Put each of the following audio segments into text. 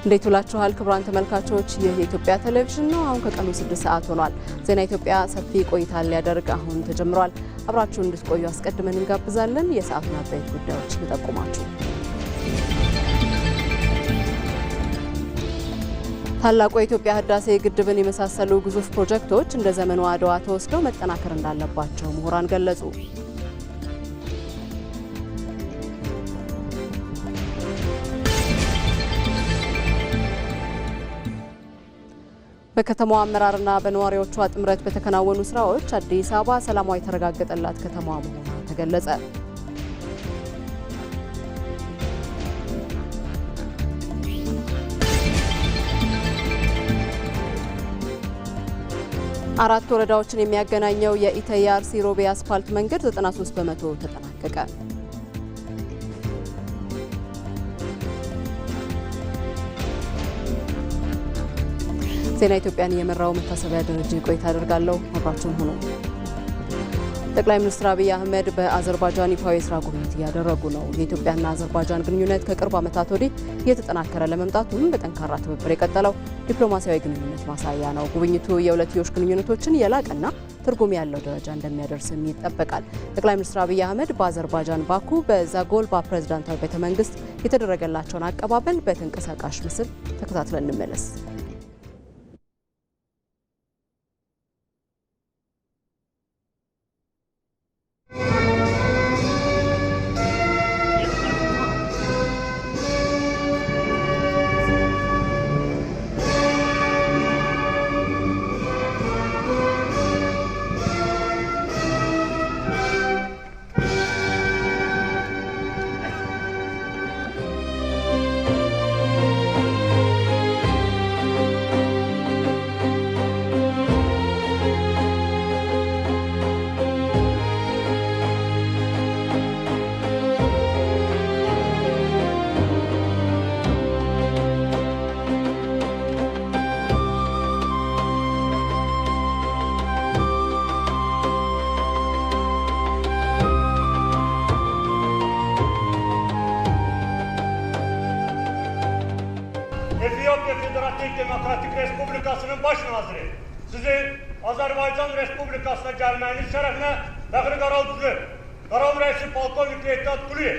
እንዴት ውላችኋል ክቡራን ተመልካቾች? ይህ የኢትዮጵያ ቴሌቪዥን ነው። አሁን ከቀኑ 6 ሰዓት ሆኗል። ዜና ኢትዮጵያ ሰፊ ቆይታ ሊያደርግ አሁን ተጀምሯል። አብራችሁ እንድትቆዩ አስቀድመን እንጋብዛለን። የሰዓቱን አበይት ጉዳዮች ልጠቁማችሁ። ታላቁ የኢትዮጵያ ህዳሴ ግድብን የመሳሰሉ ግዙፍ ፕሮጀክቶች እንደ ዘመኑ አድዋ ተወስደው መጠናከር እንዳለባቸው ምሁራን ገለጹ። በከተማዋ አመራርና በነዋሪዎቿ ጥምረት በተከናወኑ ስራዎች አዲስ አበባ ሰላሟ የተረጋገጠላት ከተማ መሆኗ ተገለጸ። አራት ወረዳዎችን የሚያገናኘው የኢተያ አርሲ ሮቤ አስፋልት መንገድ 93 በመቶ ተጠናቀቀ። ዜና ኢትዮጵያን የመራው መታሰቢያ ደረጃ ቆይታ አደርጋለሁ። አብራችሁን ሁኑ። ጠቅላይ ሚኒስትር አብይ አህመድ በአዘርባይጃን ይፋዊ የስራ ጉብኝት እያደረጉ ነው። የኢትዮጵያና አዘርባይጃን ግንኙነት ከቅርብ ዓመታት ወዲህ እየተጠናከረ ለመምጣቱም በጠንካራ ትብብር የቀጠለው ዲፕሎማሲያዊ ግንኙነት ማሳያ ነው። ጉብኝቱ የሁለትዮሽ ግንኙነቶችን የላቀና ትርጉም ያለው ደረጃ እንደሚያደርስም ይጠበቃል። ጠቅላይ ሚኒስትር አብይ አህመድ በአዘርባይጃን ባኩ በዛጎልባ ፕሬዝዳንታዊ ቤተመንግስት የተደረገላቸውን አቀባበል በተንቀሳቃሽ ምስል ተከታትለን እንመለስ። Etiyopya Federatif Demokratik Respublikası'nın baş naziri, sizi Azerbaycan Respublikası'na gelmeniz şerefine Bakırı Qaraldığı, Qaral Reisi Polkovnik Leytenant Kuliyev.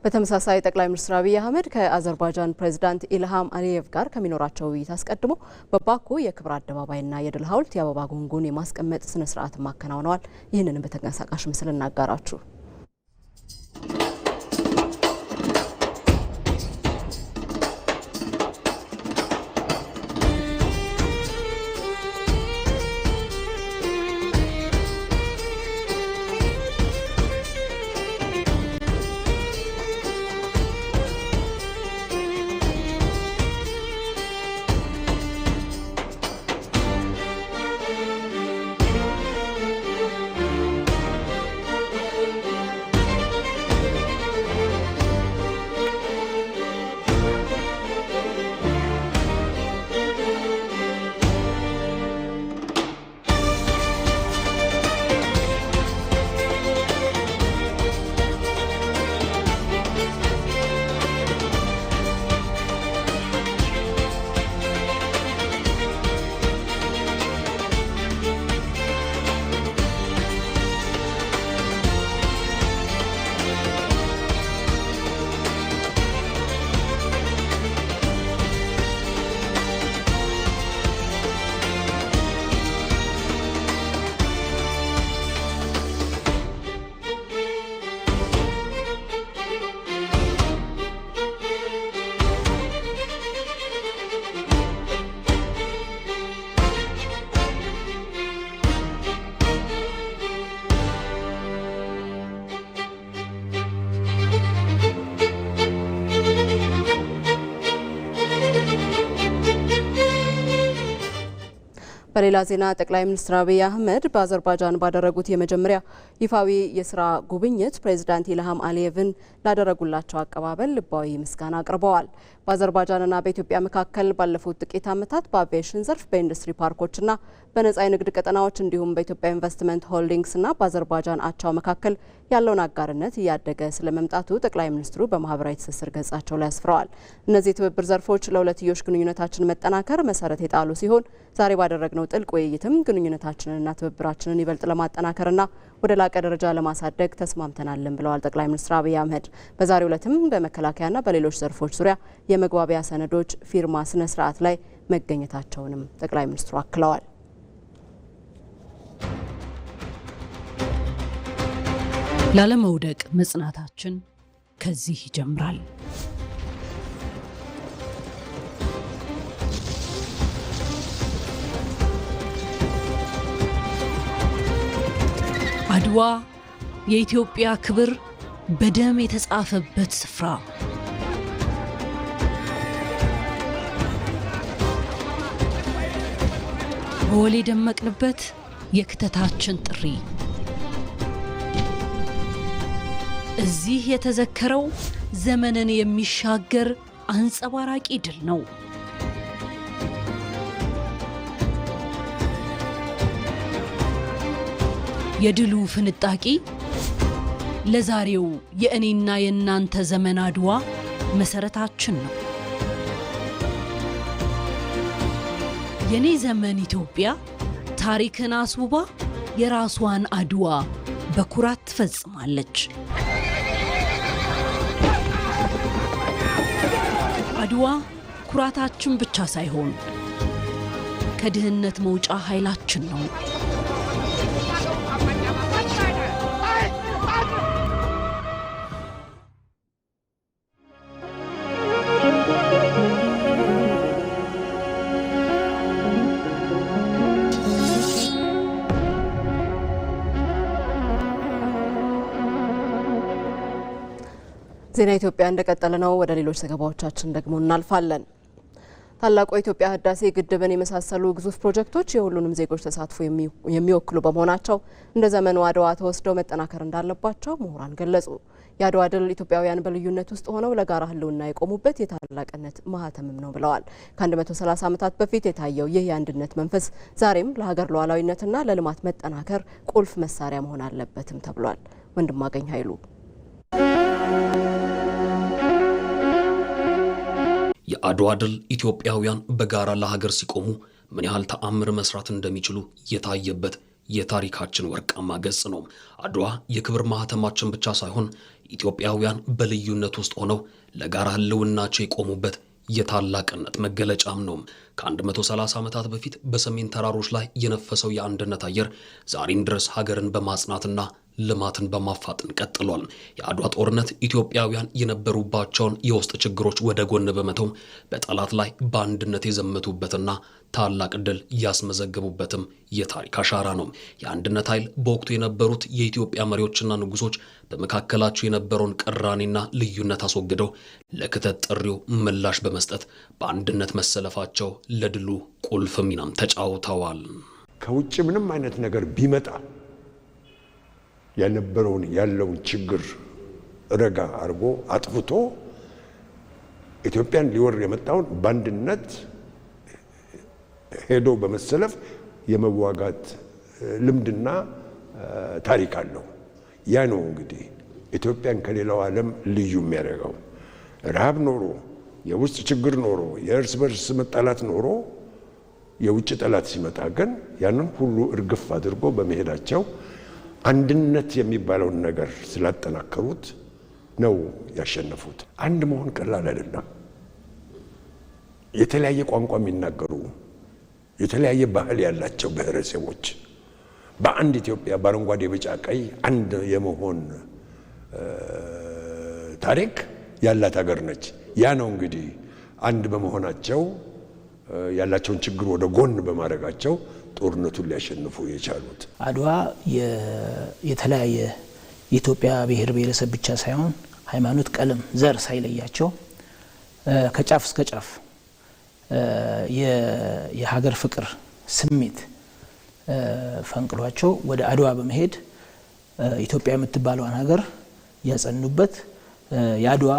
በተመሳሳይ ጠቅላይ ሚኒስትር አብይ አህመድ ከአዘርባይጃን ፕሬዝዳንት ኢልሃም አሊየቭ ጋር ከሚኖራቸው ውይይት አስቀድሞ በባኩ የክብር አደባባይና የድል ሐውልት የአበባ ጉንጉን የማስቀመጥ ስነ ስርዓት ማከናወነዋል። ይህንን በተንቀሳቃሽ ምስል እናጋራችሁ። በሌላ ዜና ጠቅላይ ሚኒስትር አብይ አህመድ በአዘርባይጃን ባደረጉት የመጀመሪያ ይፋዊ የስራ ጉብኝት ፕሬዝዳንት ኢልሃም አሊየቭን ላደረጉላቸው አቀባበል ልባዊ ምስጋና አቅርበዋል። በአዘርባይጃንና በኢትዮጵያ መካከል ባለፉት ጥቂት ዓመታት በአቪዬሽን ዘርፍ በኢንዱስትሪ ፓርኮችና በነጻ የንግድ ቀጠናዎች እንዲሁም በኢትዮጵያ ኢንቨስትመንት ሆልዲንግስና በአዘርባይጃን አቻው መካከል ያለውን አጋርነት እያደገ ስለመምጣቱ ጠቅላይ ሚኒስትሩ በማህበራዊ ትስስር ገጻቸው ላይ አስፍረዋል። እነዚህ የትብብር ዘርፎች ለሁለትዮሽ ግንኙነታችን መጠናከር መሰረት የጣሉ ሲሆን ዛሬ ባደረግነው ጥልቅ ውይይትም ግንኙነታችንንና ትብብራችንን ይበልጥ ለማጠናከርና ወደ ላቀ ደረጃ ለማሳደግ ተስማምተናልን ብለዋል ጠቅላይ ሚኒስትር አብይ አህመድ። በዛሬው ዕለትም በመከላከያና በሌሎች ዘርፎች ዙሪያ የመግባቢያ ሰነዶች ፊርማ ስነ ስርዓት ላይ መገኘታቸውንም ጠቅላይ ሚኒስትሩ አክለዋል። ላለመውደቅ መጽናታችን ከዚህ ይጀምራል። አድዋ የኢትዮጵያ ክብር በደም የተጻፈበት ስፍራ፣ በወል የደመቅንበት የክተታችን ጥሪ፣ እዚህ የተዘከረው ዘመንን የሚሻገር አንጸባራቂ ድል ነው። የድሉ ፍንጣቂ ለዛሬው የእኔና የእናንተ ዘመን አድዋ መሰረታችን ነው። የኔ ዘመን ኢትዮጵያ ታሪክን አስውባ የራሷን አድዋ በኩራት ትፈጽማለች። አድዋ ኩራታችን ብቻ ሳይሆን ከድህነት መውጫ ኃይላችን ነው። ዜና ኢትዮጵያ እንደቀጠለ ነው። ወደ ሌሎች ዘገባዎቻችን ደግሞ እናልፋለን። ታላቁ የኢትዮጵያ ህዳሴ ግድብን የመሳሰሉ ግዙፍ ፕሮጀክቶች የሁሉንም ዜጎች ተሳትፎ የሚወክሉ በመሆናቸው እንደ ዘመኑ አድዋ ተወስደው መጠናከር እንዳለባቸው ምሁራን ገለጹ። የአድዋ ድል ኢትዮጵያውያን በልዩነት ውስጥ ሆነው ለጋራ ህልውና የቆሙበት የታላቅነት ማህተምም ነው ብለዋል። ከ130 ዓመታት በፊት የታየው ይህ የአንድነት መንፈስ ዛሬም ለሀገር ሉዓላዊነትና ለልማት መጠናከር ቁልፍ መሳሪያ መሆን አለበትም ተብሏል። ወንድማገኝ ኃይሉ የአድዋ ድል ኢትዮጵያውያን በጋራ ለሀገር ሲቆሙ ምን ያህል ተአምር መስራት እንደሚችሉ የታየበት የታሪካችን ወርቃማ ገጽ ነው። አድዋ የክብር ማህተማችን ብቻ ሳይሆን ኢትዮጵያውያን በልዩነት ውስጥ ሆነው ለጋራ ህልውናቸው የቆሙበት የታላቅነት መገለጫም ነው። ከ130 ዓመታት በፊት በሰሜን ተራሮች ላይ የነፈሰው የአንድነት አየር ዛሬም ድረስ ሀገርን በማጽናትና ልማትን በማፋጠን ቀጥሏል። የአድዋ ጦርነት ኢትዮጵያውያን የነበሩባቸውን የውስጥ ችግሮች ወደ ጎን በመተው በጠላት ላይ በአንድነት የዘመቱበትና ታላቅ ድል ያስመዘገቡበትም የታሪክ አሻራ ነው። የአንድነት ኃይል በወቅቱ የነበሩት የኢትዮጵያ መሪዎችና ንጉሶች በመካከላቸው የነበረውን ቅራኔና ልዩነት አስወግደው ለክተት ጥሪው ምላሽ በመስጠት በአንድነት መሰለፋቸው ለድሉ ቁልፍ ሚናም ተጫውተዋል። ከውጭ ምንም አይነት ነገር ቢመጣ ያለውን ችግር ረጋ አርጎ አጥፍቶ ኢትዮጵያን ሊወር የመጣውን በአንድነት ሄዶ በመሰለፍ የመዋጋት ልምድና ታሪክ አለው። ያ ነው እንግዲህ ኢትዮጵያን ከሌላው ዓለም ልዩ የሚያደርገው። ረሃብ ኖሮ፣ የውስጥ ችግር ኖሮ፣ የእርስ በርስ መጣላት ኖሮ የውጭ ጠላት ሲመጣ ግን ያንን ሁሉ እርግፍ አድርጎ በመሄዳቸው አንድነት የሚባለውን ነገር ስላጠናከሩት ነው ያሸነፉት። አንድ መሆን ቀላል አይደለም። የተለያየ ቋንቋ የሚናገሩ የተለያየ ባህል ያላቸው ብሔረሰቦች በአንድ ኢትዮጵያ በአረንጓዴ ቢጫ ቀይ አንድ የመሆን ታሪክ ያላት ሀገር ነች። ያ ነው እንግዲህ አንድ በመሆናቸው ያላቸውን ችግር ወደ ጎን በማድረጋቸው ጦርነቱን ሊያሸንፉ የቻሉት። አድዋ የተለያየ የኢትዮጵያ ብሔር ብሔረሰብ ብቻ ሳይሆን ሃይማኖት፣ ቀለም፣ ዘር ሳይለያቸው ከጫፍ እስከ ጫፍ የሀገር ፍቅር ስሜት ፈንቅሏቸው ወደ አድዋ በመሄድ ኢትዮጵያ የምትባለውን ሀገር ያጸኑበት የአድዋ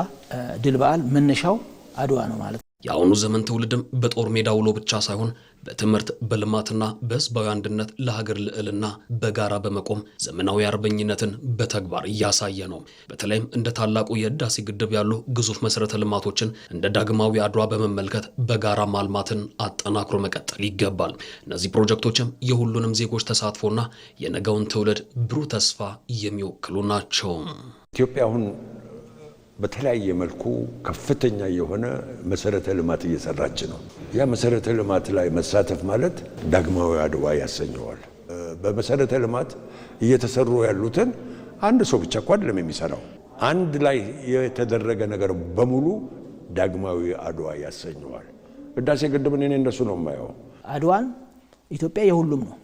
ድል በዓል መነሻው አድዋ ነው ማለት ነው። የአሁኑ ዘመን ትውልድም በጦር ሜዳ ውሎ ብቻ ሳይሆን በትምህርት በልማትና በህዝባዊ አንድነት ለሀገር ልዕልና በጋራ በመቆም ዘመናዊ አርበኝነትን በተግባር እያሳየ ነው። በተለይም እንደ ታላቁ የህዳሴ ግድብ ያሉ ግዙፍ መሰረተ ልማቶችን እንደ ዳግማዊ አድዋ በመመልከት በጋራ ማልማትን አጠናክሮ መቀጠል ይገባል። እነዚህ ፕሮጀክቶችም የሁሉንም ዜጎች ተሳትፎና የነገውን ትውልድ ብሩህ ተስፋ የሚወክሉ ናቸው። ኢትዮጵያ አሁን በተለያየ መልኩ ከፍተኛ የሆነ መሰረተ ልማት እየሰራች ነው። ያ መሰረተ ልማት ላይ መሳተፍ ማለት ዳግማዊ አድዋ ያሰኘዋል። በመሰረተ ልማት እየተሰሩ ያሉትን አንድ ሰው ብቻ እኮ አይደለም የሚሰራው። አንድ ላይ የተደረገ ነገር በሙሉ ዳግማዊ አድዋ ያሰኘዋል። ህዳሴ ግድብን እኔ እንደሱ ነው የማየው። አድዋን ኢትዮጵያ የሁሉም ነው።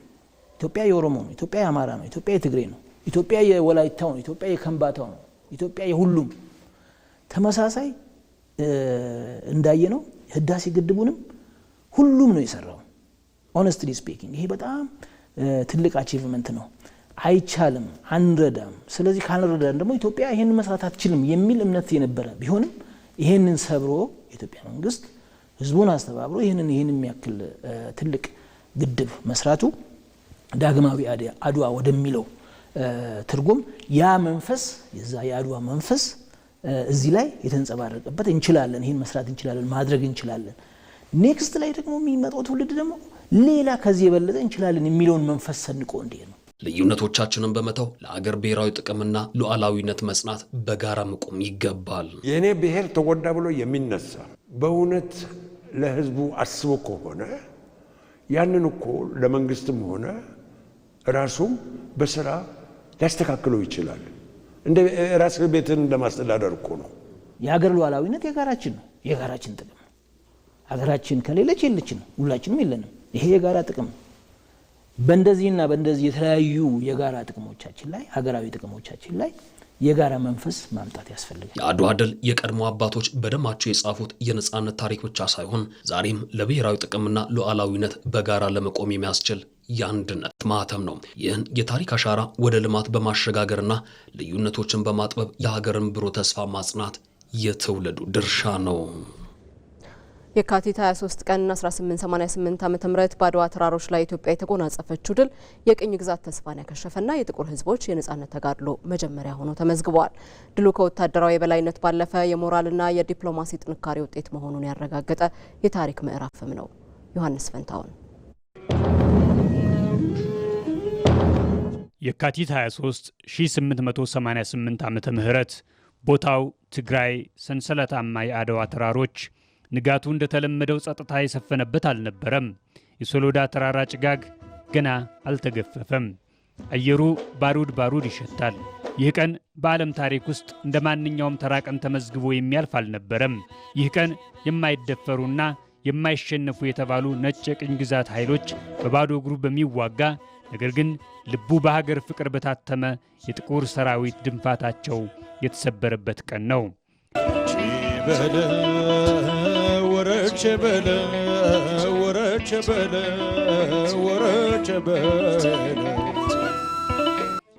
ኢትዮጵያ የኦሮሞ ነው። ኢትዮጵያ የአማራ ነው። ኢትዮጵያ የትግሬ ነው። ኢትዮጵያ የወላይታው ነው። ኢትዮጵያ የከምባታው ነው። ኢትዮጵያ የሁሉም ተመሳሳይ እንዳየነው ህዳሴ ግድቡንም ሁሉም ነው የሰራው። ሆነስትሊ ስፒኪንግ ይሄ በጣም ትልቅ አቺቭመንት ነው። አይቻልም፣ አንረዳም። ስለዚህ ካልረዳን ደግሞ ኢትዮጵያ ይሄን መስራት አትችልም የሚል እምነት የነበረ ቢሆንም ይሄንን ሰብሮ የኢትዮጵያ መንግስት ህዝቡን አስተባብሮ ይሄንን የሚያክል ትልቅ ግድብ መስራቱ ዳግማዊ አድዋ ወደሚለው ትርጉም ያ መንፈስ የዛ የአድዋ መንፈስ እዚህ ላይ የተንጸባረቀበት እንችላለን፣ ይሄን መስራት እንችላለን፣ ማድረግ እንችላለን። ኔክስት ላይ ደግሞ የሚመጣው ትውልድ ደግሞ ሌላ ከዚህ የበለጠ እንችላለን የሚለውን መንፈስ ሰንቆ እንዲሄድ ነው። ልዩነቶቻችንን በመተው ለአገር ብሔራዊ ጥቅምና ሉዓላዊነት መጽናት በጋራ መቆም ይገባል። የእኔ ብሔር ተጎዳ ብሎ የሚነሳ በእውነት ለህዝቡ አስቦ ከሆነ ያንን እኮ ለመንግስትም ሆነ ራሱም በስራ ሊያስተካክለው ይችላል። እንደ ራስ ቤትን እንደማስተዳደር እኮ ነው። የሀገር ሉዓላዊነት የጋራችን ነው፣ የጋራችን ጥቅም ነው። ሀገራችን ከሌለች የለችንም፣ ሁላችንም የለንም። ይሄ የጋራ ጥቅም ነው። በእንደዚህና በእንደዚህ የተለያዩ የጋራ ጥቅሞቻችን ላይ ሀገራዊ ጥቅሞቻችን ላይ የጋራ መንፈስ ማምጣት ያስፈልጋል። የአድዋ ድል የቀድሞ አባቶች በደማቸው የጻፉት የነጻነት ታሪክ ብቻ ሳይሆን ዛሬም ለብሔራዊ ጥቅምና ሉዓላዊነት በጋራ ለመቆም የሚያስችል የአንድነት ማህተም ነው። ይህን የታሪክ አሻራ ወደ ልማት በማሸጋገርና ልዩነቶችን በማጥበብ የሀገርን ብሩህ ተስፋ ማጽናት የትውልዱ ድርሻ ነው። የካቲት 23 ቀን 1888 ዓ.ም በአድዋ ተራሮች ላይ ኢትዮጵያ የተጎናጸፈችው ድል የቅኝ ግዛት ተስፋን ያከሸፈና የጥቁር ሕዝቦች የነጻነት ተጋድሎ መጀመሪያ ሆኖ ተመዝግቧል። ድሉ ከወታደራዊ የበላይነት ባለፈ የሞራልና የዲፕሎማሲ ጥንካሬ ውጤት መሆኑን ያረጋገጠ የታሪክ ምዕራፍም ነው። ዮሐንስ ፈንታውን የካቲት 23 1888 ዓመተ ምህረት ቦታው ትግራይ ሰንሰለታማ የአድዋ ተራሮች ንጋቱ እንደተለመደው ጸጥታ የሰፈነበት አልነበረም። የሶሎዳ ተራራ ጭጋግ ገና አልተገፈፈም። አየሩ ባሩድ ይሸታል። ይህ ቀን በዓለም ታሪክ ውስጥ እንደ ማንኛውም ተራ ቀን ተመዝግቦ የሚያልፍ አልነበረም። ይህ ቀን የማይደፈሩና የማይሸነፉ የተባሉ ነጭ የቅኝ ግዛት ኃይሎች በባዶ እግሩ በሚዋጋ ነገር ግን ልቡ በሀገር ፍቅር በታተመ የጥቁር ሰራዊት ድንፋታቸው የተሰበረበት ቀን ነው።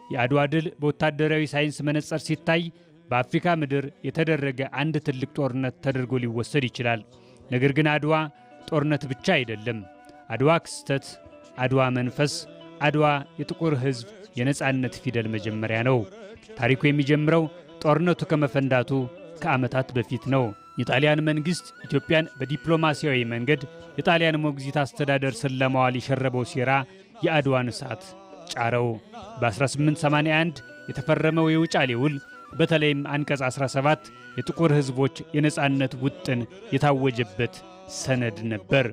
የአድዋ ድል በወታደራዊ ሳይንስ መነጽር ሲታይ በአፍሪካ ምድር የተደረገ አንድ ትልቅ ጦርነት ተደርጎ ሊወሰድ ይችላል። ነገር ግን አድዋ ጦርነት ብቻ አይደለም። አድዋ ክስተት፣ አድዋ መንፈስ፣ አድዋ የጥቁር ሕዝብ የነጻነት ፊደል መጀመሪያ ነው። ታሪኩ የሚጀምረው ጦርነቱ ከመፈንዳቱ ከዓመታት በፊት ነው። የጣሊያን መንግሥት ኢትዮጵያን በዲፕሎማሲያዊ መንገድ የጣሊያን ሞግዚት አስተዳደር ስር ለማዋል የሸረበው ሴራ የአድዋን እሳት ጫረው። በ1881 የተፈረመው የውጫሌ ውል በተለይም አንቀጽ 17 የጥቁር ሕዝቦች የነጻነት ውጥን የታወጀበት ሰነድ ነበር።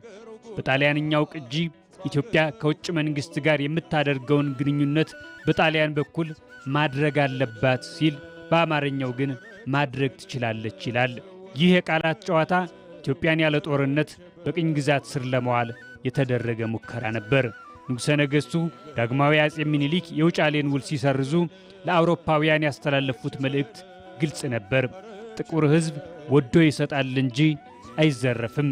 በጣሊያንኛው ቅጂ ኢትዮጵያ ከውጭ መንግሥት ጋር የምታደርገውን ግንኙነት በጣሊያን በኩል ማድረግ አለባት ሲል፣ በአማርኛው ግን ማድረግ ትችላለች ይላል። ይህ የቃላት ጨዋታ ኢትዮጵያን ያለ ጦርነት በቅኝ ግዛት ስር ለመዋል የተደረገ ሙከራ ነበር። ንጉሠ ነገሥቱ ዳግማዊ አጼ ምኒልክ የውጫሌን ውል ሲሰርዙ ለአውሮፓውያን ያስተላለፉት መልእክት ግልጽ ነበር። ጥቁር ሕዝብ ወዶ ይሰጣል እንጂ አይዘረፍም፣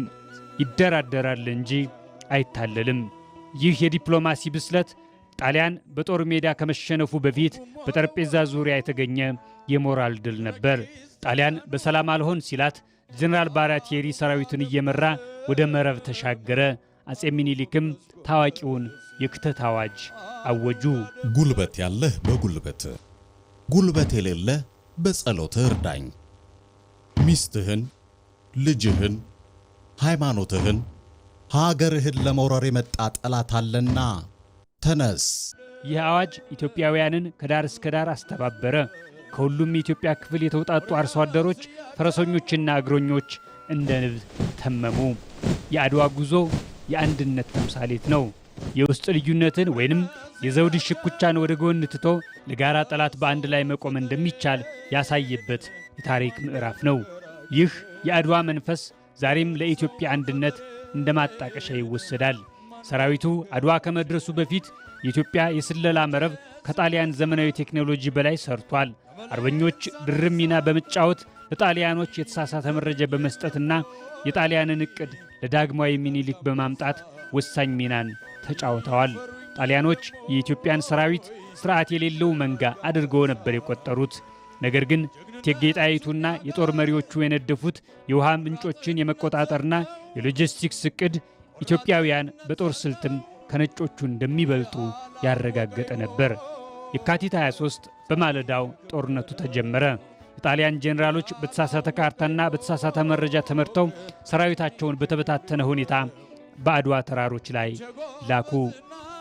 ይደራደራል እንጂ አይታለልም። ይህ የዲፕሎማሲ ብስለት ጣሊያን በጦር ሜዳ ከመሸነፉ በፊት በጠረጴዛ ዙሪያ የተገኘ የሞራል ድል ነበር። ጣሊያን በሰላም አልሆን ሲላት ጀነራል ባራቴሪ ሰራዊቱን እየመራ ወደ መረብ ተሻገረ። አጼ ሚኒሊክም ታዋቂውን የክተት አዋጅ አወጁ። ጉልበት ያለህ በጉልበት፣ ጉልበት የሌለ በጸሎት እርዳኝ። ሚስትህን፣ ልጅህን፣ ሃይማኖትህን፣ ሀገርህን ለመውረር የመጣ ጠላት አለና ተነስ። ይህ አዋጅ ኢትዮጵያውያንን ከዳር እስከ ዳር አስተባበረ። ከሁሉም የኢትዮጵያ ክፍል የተውጣጡ አርሶ አደሮች፣ ፈረሰኞችና እግረኞች እንደ ንብ ተመሙ። የአድዋ ጉዞ የአንድነት ተምሳሌት ነው። የውስጥ ልዩነትን ወይንም የዘውድ ሽኩቻን ወደ ጎን ትቶ ለጋራ ጠላት በአንድ ላይ መቆም እንደሚቻል ያሳየበት የታሪክ ምዕራፍ ነው። ይህ የአድዋ መንፈስ ዛሬም ለኢትዮጵያ አንድነት እንደ ማጣቀሻ ይወሰዳል። ሰራዊቱ አድዋ ከመድረሱ በፊት የኢትዮጵያ የስለላ መረብ ከጣሊያን ዘመናዊ ቴክኖሎጂ በላይ ሰርቷል። አርበኞች ድርብ ሚና በመጫወት ለጣሊያኖች የተሳሳተ መረጃ በመስጠትና የጣሊያንን ዕቅድ ለዳግማዊ ሚኒሊክ በማምጣት ወሳኝ ሚናን ተጫውተዋል። ጣሊያኖች የኢትዮጵያን ሰራዊት ስርዓት የሌለው መንጋ አድርገው ነበር የቆጠሩት። ነገር ግን እቴጌ ጣይቱና የጦር መሪዎቹ የነደፉት የውሃ ምንጮችን የመቆጣጠርና የሎጂስቲክስ ዕቅድ ኢትዮጵያውያን በጦር ስልትም ከነጮቹ እንደሚበልጡ ያረጋገጠ ነበር። የካቲት 23 በማለዳው ጦርነቱ ተጀመረ። የጣሊያን ጄኔራሎች በተሳሳተ ካርታና በተሳሳተ መረጃ ተመርተው ሰራዊታቸውን በተበታተነ ሁኔታ በአድዋ ተራሮች ላይ ላኩ።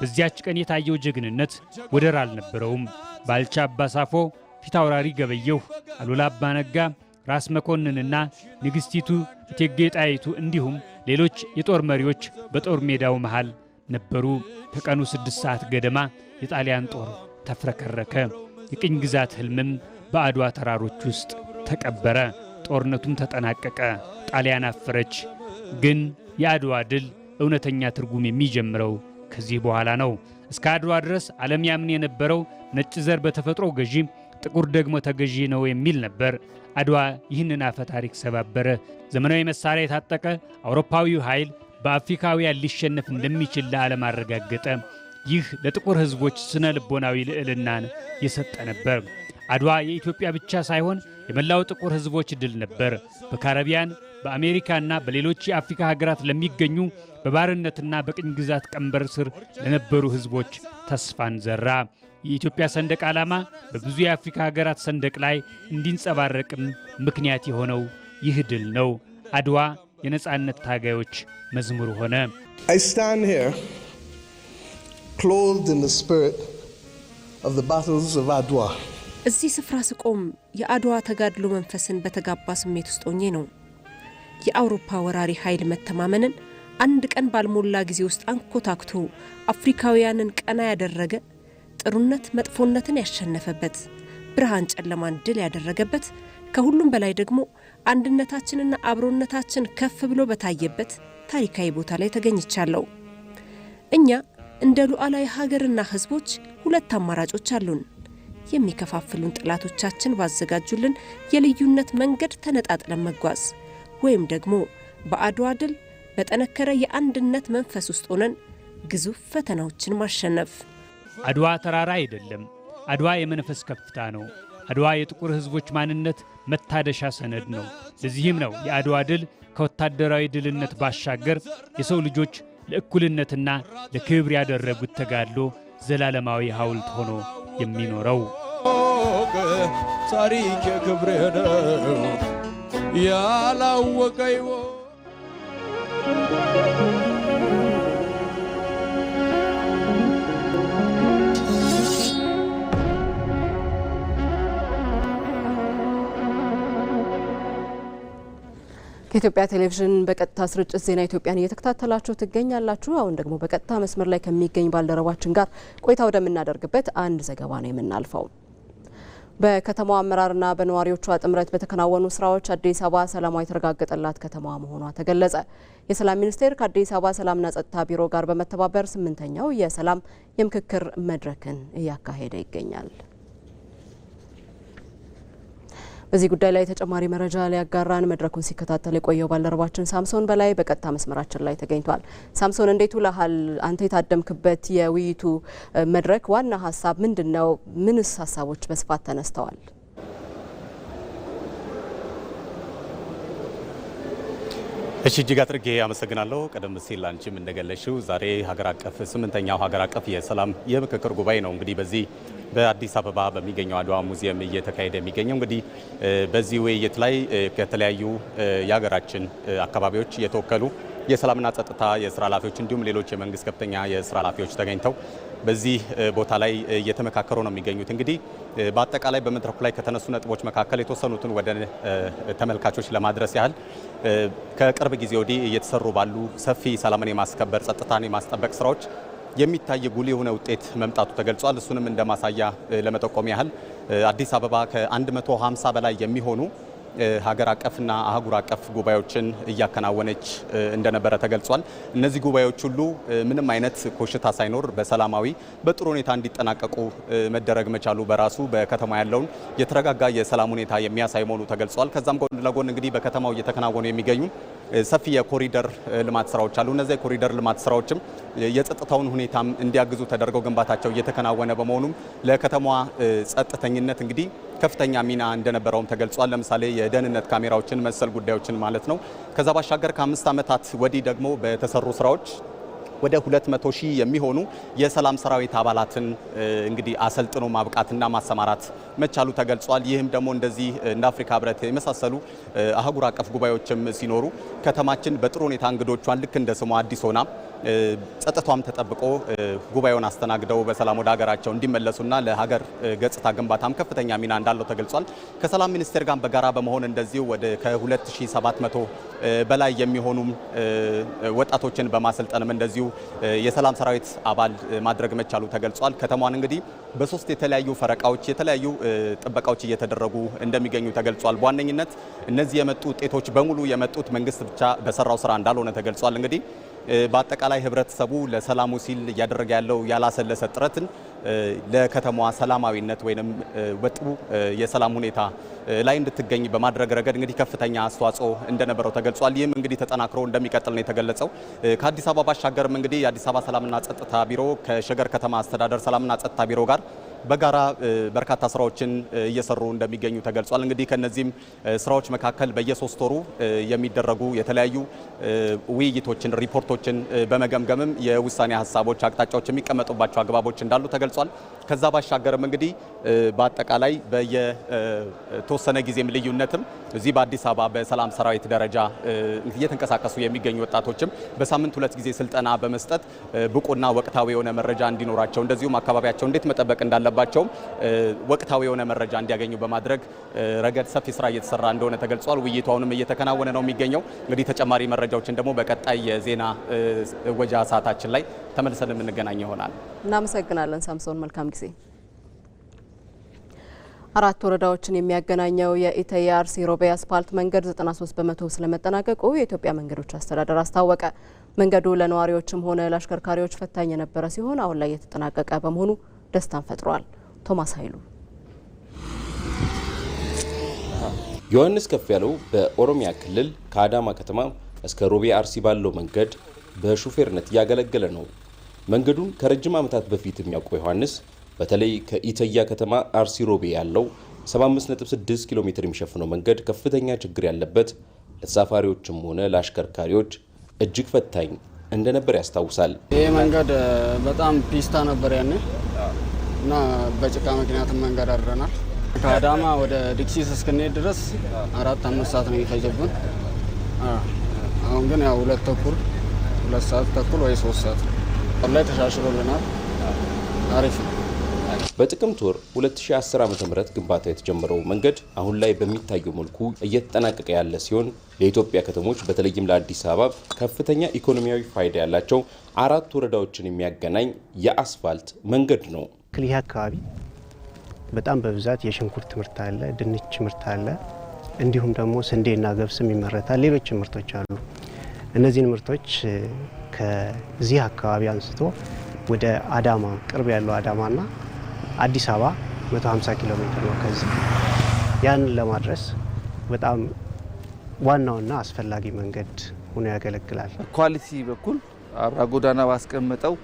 በዚያች ቀን የታየው ጀግንነት ወደር አልነበረውም። ባልቻ አባሳፎ፣ ፊታውራሪ ገበየሁ፣ አሉላ አባነጋ፣ ራስ መኮንንና ንግሥቲቱ እቴጌ ጣይቱ እንዲሁም ሌሎች የጦር መሪዎች በጦር ሜዳው መሃል ነበሩ። ከቀኑ 6 ሰዓት ገደማ የጣሊያን ጦር ተፍረከረከ። የቅኝ ግዛት ሕልምም በአድዋ ተራሮች ውስጥ ተቀበረ። ጦርነቱም ተጠናቀቀ። ጣሊያን አፈረች። ግን የአድዋ ድል እውነተኛ ትርጉም የሚጀምረው ከዚህ በኋላ ነው። እስከ አድዋ ድረስ ዓለም ያምን የነበረው ነጭ ዘር በተፈጥሮ ገዢ፣ ጥቁር ደግሞ ተገዢ ነው የሚል ነበር። አድዋ ይህንን አፈ ታሪክ ሰባበረ። ዘመናዊ መሳሪያ የታጠቀ አውሮፓዊው ኃይል በአፍሪካውያን ሊሸነፍ እንደሚችል ለዓለም አረጋገጠ። ይህ ለጥቁር ሕዝቦች ስነ ልቦናዊ ልዕልናን የሰጠ ነበር። አድዋ የኢትዮጵያ ብቻ ሳይሆን የመላው ጥቁር ሕዝቦች ድል ነበር። በካሪቢያን በአሜሪካና በሌሎች የአፍሪካ ሀገራት ለሚገኙ በባርነትና በቅኝ ግዛት ቀንበር ስር ለነበሩ ሕዝቦች ተስፋን ዘራ። የኢትዮጵያ ሰንደቅ ዓላማ በብዙ የአፍሪካ ሀገራት ሰንደቅ ላይ እንዲንጸባረቅም ምክንያት የሆነው ይህ ድል ነው። አድዋ የነጻነት ታጋዮች መዝሙር ሆነ። I stand here clothed in the spirit of the battles of Adwa. እዚህ ስፍራ ስቆም የአድዋ ተጋድሎ መንፈስን በተጋባ ስሜት ውስጥ ሆኜ ነው። የአውሮፓ ወራሪ ኃይል መተማመንን አንድ ቀን ባልሞላ ጊዜ ውስጥ አንኮታክቶ አፍሪካውያንን ቀና ያደረገ፣ ጥሩነት መጥፎነትን ያሸነፈበት፣ ብርሃን ጨለማን ድል ያደረገበት፣ ከሁሉም በላይ ደግሞ አንድነታችንና አብሮነታችን ከፍ ብሎ በታየበት ታሪካዊ ቦታ ላይ ተገኝቻለሁ። እኛ እንደ ሉዓላዊ ሀገርና ሕዝቦች ሁለት አማራጮች አሉን። የሚከፋፍሉን ጠላቶቻችን ባዘጋጁልን የልዩነት መንገድ ተነጣጥለን መጓዝ፣ ወይም ደግሞ በአድዋ ድል በጠነከረ የአንድነት መንፈስ ውስጥ ሆነን ግዙፍ ፈተናዎችን ማሸነፍ። አድዋ ተራራ አይደለም። አድዋ የመንፈስ ከፍታ ነው። አድዋ የጥቁር ሕዝቦች ማንነት መታደሻ ሰነድ ነው። ለዚህም ነው የአድዋ ድል ከወታደራዊ ድልነት ባሻገር የሰው ልጆች ለእኩልነትና ለክብር ያደረጉት ተጋድሎ ዘላለማዊ ሐውልት ሆኖ የሚኖረው። ታሪክ ክብሬ ነው ያላወቀው። ከኢትዮጵያ ቴሌቪዥን በቀጥታ ስርጭት ዜና ኢትዮጵያን እየተከታተላችሁ ትገኛላችሁ። አሁን ደግሞ በቀጥታ መስመር ላይ ከሚገኝ ባልደረባችን ጋር ቆይታ ወደምናደርግበት አንድ ዘገባ ነው የምናልፈው። በከተማዋ አመራርና በነዋሪዎቿ ጥምረት በተከናወኑ ስራዎች አዲስ አበባ ሰላሟ የተረጋገጠላት ከተማ መሆኗ ተገለጸ። የሰላም ሚኒስቴር ከአዲስ አበባ ሰላምና ጸጥታ ቢሮ ጋር በመተባበር 8ኛው የሰላም የምክክር መድረክን እያካሄደ ይገኛል። በዚህ ጉዳይ ላይ ተጨማሪ መረጃ ሊያጋራን መድረኩን ሲከታተል የቆየው ባልደረባችን ሳምሶን በላይ በቀጥታ መስመራችን ላይ ተገኝቷል። ሳምሶን እንዴት ውለሃል? አንተ የታደምክበት የውይይቱ መድረክ ዋና ሀሳብ ምንድነው? ምንስ ሀሳቦች በስፋት ተነስተዋል? እጅግ አድርጌ አመሰግናለሁ። ቀደም ሲል አንቺም እንደገለሽው ዛሬ ሀገር አቀፍ 8ኛው ሀገር አቀፍ የሰላም የምክክር ጉባኤ ነው እንግዲህ በዚህ በአዲስ አበባ በሚገኘው አድዋ ሙዚየም እየተካሄደ የሚገኘው። እንግዲህ በዚህ ውይይት ላይ ከተለያዩ የሀገራችን አካባቢዎች የተወከሉ የሰላምና ጸጥታ የስራ ኃላፊዎች እንዲሁም ሌሎች የመንግስት ከፍተኛ የስራ ኃላፊዎች ተገኝተው በዚህ ቦታ ላይ እየተመካከሩ ነው የሚገኙት። እንግዲህ በአጠቃላይ በመድረኩ ላይ ከተነሱ ነጥቦች መካከል የተወሰኑትን ወደ ተመልካቾች ለማድረስ ያህል ከቅርብ ጊዜ ወዲህ እየተሰሩ ባሉ ሰፊ ሰላምን የማስከበር ጸጥታን የማስጠበቅ ስራዎች የሚታይ ጉልህ የሆነ ውጤት መምጣቱ ተገልጿል። እሱንም እንደ ማሳያ ለመጠቆም ያህል አዲስ አበባ ከ150 በላይ የሚሆኑ ሀገር አቀፍና አህጉር አቀፍ ጉባኤዎችን እያከናወነች እንደነበረ ተገልጿል። እነዚህ ጉባኤዎች ሁሉ ምንም አይነት ኮሽታ ሳይኖር በሰላማዊ በጥሩ ሁኔታ እንዲጠናቀቁ መደረግ መቻሉ በራሱ በከተማ ያለውን የተረጋጋ የሰላም ሁኔታ የሚያሳይ መሆኑ ተገልጿል። ከዛም ጎን ለጎን እንግዲህ በከተማው እየተከናወኑ የሚገኙ ሰፊ የኮሪደር ልማት ስራዎች አሉ። እነዚህ የኮሪደር ልማት ስራዎችም የጸጥታውን ሁኔታም እንዲያግዙ ተደርገው ግንባታቸው እየተከናወነ በመሆኑም ለከተማዋ ጸጥተኝነት እንግዲህ ከፍተኛ ሚና እንደነበረውም ተገልጿል። ለምሳሌ የደህንነት ካሜራዎችን መሰል ጉዳዮችን ማለት ነው። ከዛ ባሻገር ከ5 ዓመታት ወዲህ ደግሞ በተሰሩ ስራዎች ወደ 200 ሺህ የሚሆኑ የሰላም ሰራዊት አባላትን እንግዲህ አሰልጥኖ ማብቃትና ማሰማራት መቻሉ ተገልጿል። ይህም ደግሞ እንደዚህ እንደ አፍሪካ ህብረት የመሳሰሉ አህጉር አቀፍ ጉባኤዎችም ሲኖሩ ከተማችን በጥሩ ሁኔታ እንግዶቿን ልክ እንደ ስሟ አዲስ ሆና ጸጥታዋም ተጠብቆ ጉባኤውን አስተናግደው በሰላም ወደ ሀገራቸው እንዲመለሱና ለሀገር ገጽታ ግንባታም ከፍተኛ ሚና እንዳለው ተገልጿል። ከሰላም ሚኒስቴር ጋር በጋራ በመሆን እንደዚሁ ወደ ከ2700 በላይ የሚሆኑ ወጣቶችን በማሰልጠንም እንደዚሁ የሰላም ሰራዊት አባል ማድረግ መቻሉ ተገልጿል። ከተማዋን እንግዲህ በሶስት የተለያዩ ፈረቃዎች የተለያዩ ጥበቃዎች እየተደረጉ እንደሚገኙ ተገልጿል። በዋነኝነት እነዚህ የመጡ ውጤቶች በሙሉ የመጡት መንግስት ብቻ በሰራው ስራ እንዳልሆነ ተገልጿል። እንግዲህ በአጠቃላይ ህብረተሰቡ ለሰላሙ ሲል እያደረገ ያለው ያላሰለሰ ጥረትን ለከተማዋ ሰላማዊነት ወይንም በጥሩ የሰላም ሁኔታ ላይ እንድትገኝ በማድረግ ረገድ እንግዲህ ከፍተኛ አስተዋጽኦ እንደነበረው ተገልጿል። ይህም እንግዲህ ተጠናክሮ እንደሚቀጥል ነው የተገለጸው። ከአዲስ አበባ ባሻገርም እንግዲህ የአዲስ አበባ ሰላምና ጸጥታ ቢሮ ከሸገር ከተማ አስተዳደር ሰላምና ጸጥታ ቢሮ ጋር በጋራ በርካታ ስራዎችን እየሰሩ እንደሚገኙ ተገልጿል። እንግዲህ ከነዚህም ስራዎች መካከል በየ3 ወሩ የሚደረጉ የተለያዩ ውይይቶችን፣ ሪፖርቶችን በመገምገምም የውሳኔ ሀሳቦች፣ አቅጣጫዎች የሚቀመጡባቸው አግባቦች እንዳሉ ተገልጿል። ከዛ ባሻገርም እንግዲህ በአጠቃላይ በየተወሰነ ጊዜም ልዩነትም እዚህ በአዲስ አበባ በሰላም ሰራዊት ደረጃ እየተንቀሳቀሱ የሚገኙ ወጣቶችም በሳምንት 2 ጊዜ ስልጠና በመስጠት ብቁና ወቅታዊ የሆነ መረጃ እንዲኖራቸው እንደዚሁም አካባቢያቸው እንዴት መጠበቅ እንዳለባቸውም ወቅታዊ የሆነ መረጃ እንዲያገኙ በማድረግ ረገድ ሰፊ ስራ እየተሰራ እንደሆነ ተገልጿል። ውይይቱ አሁንም እየተከናወነ ነው የሚገኘው። እንግዲህ ተጨማሪ መረጃዎችን ደግሞ በቀጣይ የዜና ወጃ ሰዓታችን ላይ ተመልሰን የምንገናኝ ይሆናል። እናመሰግናለን ሳምሶን፣ መልካም ጊዜ። 4 ወረዳዎችን የሚያገናኘው የኢተያ አርሲ ሮቤ አስፓልት መንገድ 93 በመቶ ስለመጠናቀቁ የኢትዮጵያ መንገዶች አስተዳደር አስታወቀ። መንገዱ ለነዋሪዎችም ሆነ ለአሽከርካሪዎች ፈታኝ የነበረ ሲሆን አሁን ላይ የተጠናቀቀ በመሆኑ ደስታን ፈጥሯል። ቶማስ ኃይሉ። ዮሐንስ ከፍ ያለው በኦሮሚያ ክልል ከአዳማ ከተማ እስከ ሮቤ አርሲ ባለው መንገድ በሹፌርነት እያገለገለ ነው። መንገዱን ከረጅም ዓመታት በፊት የሚያውቀው ዮሐንስ በተለይ ከኢተያ ከተማ አርሲ ሮቤ ያለው 75.6 ኪሎ ሜትር የሚሸፍነው መንገድ ከፍተኛ ችግር ያለበት ለተሳፋሪዎችም ሆነ ለአሽከርካሪዎች እጅግ ፈታኝ እንደነበር ያስታውሳል። ይህ መንገድ በጣም ፒስታ ነበር ያኔ እና በጭቃ ምክንያትም መንገድ አድረናል። ከአዳማ ወደ ዲክሲስ እስክንሄድ ድረስ 4-5 ሰዓት ነው የሚፈጀብን። አሁን ግን ያው 2 ሰዓት ተኩል ወይ 3 ሰዓት ላይ ተሻሽሎልናል። አሪፍ ነው። በጥቅምት ወር 2010 ዓ.ም ግንባታው የተጀመረው መንገድ አሁን ላይ በሚታየው መልኩ እየተጠናቀቀ ያለ ሲሆን ለኢትዮጵያ ከተሞች በተለይም ለአዲስ አበባ ከፍተኛ ኢኮኖሚያዊ ፋይዳ ያላቸው 4 ወረዳዎችን የሚያገናኝ የአስፋልት መንገድ ነው። ይህ አካባቢ በጣም በብዛት የሽንኩርት ምርት አለ፣ ድንች ምርት አለ፣ እንዲሁም ደግሞ ስንዴና ገብስም ይመረታል። ሌሎች ምርቶች አሉ። እነዚህን ምርቶች ከዚህ አካባቢ አንስቶ ወደ አዳማ ቅርብ ያለው አዳማና አዲስ አበባ 150 ኪሎ ሜትር ነው። ከዚህ ያንን ለማድረስ በጣም ዋናውና አስፈላጊ መንገድ ሆኖ ያገለግላል። ኳሊቲ በኩል አብራ ጎዳና ባስቀመጠው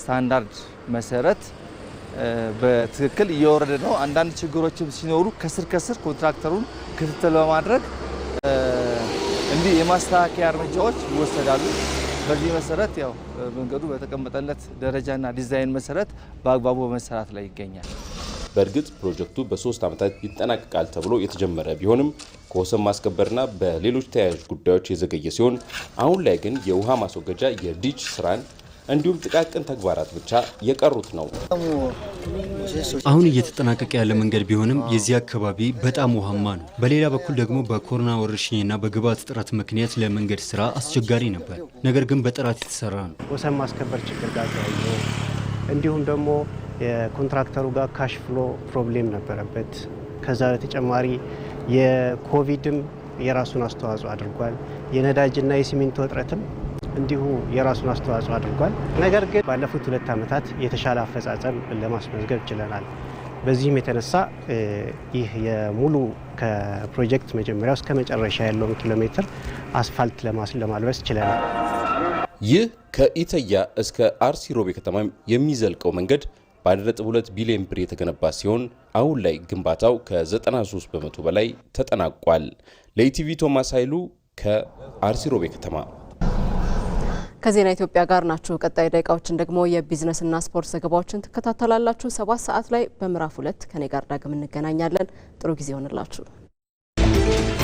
ስታንዳርድ መሰረት በትክክል እየወረደ ነው። አንዳንድ ችግሮችም ሲኖሩ ከስር ኮንትራክተሩን ክትትል በማድረግ እንዲህ የማስተካከያ እርምጃዎች ይወሰዳሉ። በዚህ መሰረት ያው መንገዱ በተቀመጠለት ደረጃና ዲዛይን መሰረት በአግባቡ በመሰራት ላይ ይገኛል። በእርግጥ ፕሮጀክቱ በ3 ዓመታት ይጠናቀቃል ተብሎ የተጀመረ ቢሆንም ከወሰን ማስከበርና በሌሎች ተያያዥ ጉዳዮች የዘገየ ሲሆን አሁን ላይ ግን የውሃ ማስወገጃ የዲች ስራን እንዲሁም ጥቃቅን ተግባራት ብቻ የቀሩት ነው። አሁን እየተጠናቀቀ ያለ መንገድ ቢሆንም የዚህ አካባቢ በጣም ውሃማ ነው። በሌላ በኩል ደግሞ በኮሮና ወረርሽኝና በግብዓት እጥረት ምክንያት ለመንገድ ስራ አስቸጋሪ ነበር። ነገር ግን በጥራት የተሰራ ነው። ወሰን ማስከበር ችግር ጋር ተያይዞ እንዲሁም ደግሞ የኮንትራክተሩ ጋር ካሽ ፍሎ ፕሮብሌም ነበረበት። ከዛ በተጨማሪ የኮቪድም የራሱን አስተዋጽኦ አድርጓል። የነዳጅና የሲሚንቶ እጥረትም እንዲሁ የራሱን አስተዋጽኦ አድርጓል። ነገር ግን ባለፉት 2 ዓመታት የተሻለ አፈጻጸም ለማስመዝገብ ችለናል። በዚህም የተነሳ ይህ የሙሉ ከፕሮጀክት መጀመሪያው እስከ መጨረሻ ያለውን ኪሎ ሜትር አስፋልት ለማልበስ ችለናል። ይህ ከኢተያ እስከ አርሲ ሮቤ ከተማ የሚዘልቀው መንገድ በ1.2 ቢሊዮን ብር የተገነባ ሲሆን አሁን ላይ ግንባታው ከ93 በመቶ በላይ ተጠናቋል። ለኢቲቪ ቶማስ ኃይሉ ከአርሲ ሮቤ ከተማ። ከዜና ኢትዮጵያ ጋር ናችሁ። ቀጣይ ደቂቃዎችን ደግሞ የቢዝነስና ስፖርት ዘገባዎችን ትከታተላላችሁ። 7 ሰዓት ላይ በምዕራፍ 2 ከኔ ጋር ዳግም እንገናኛለን። ጥሩ ጊዜ ይሆንላችሁ።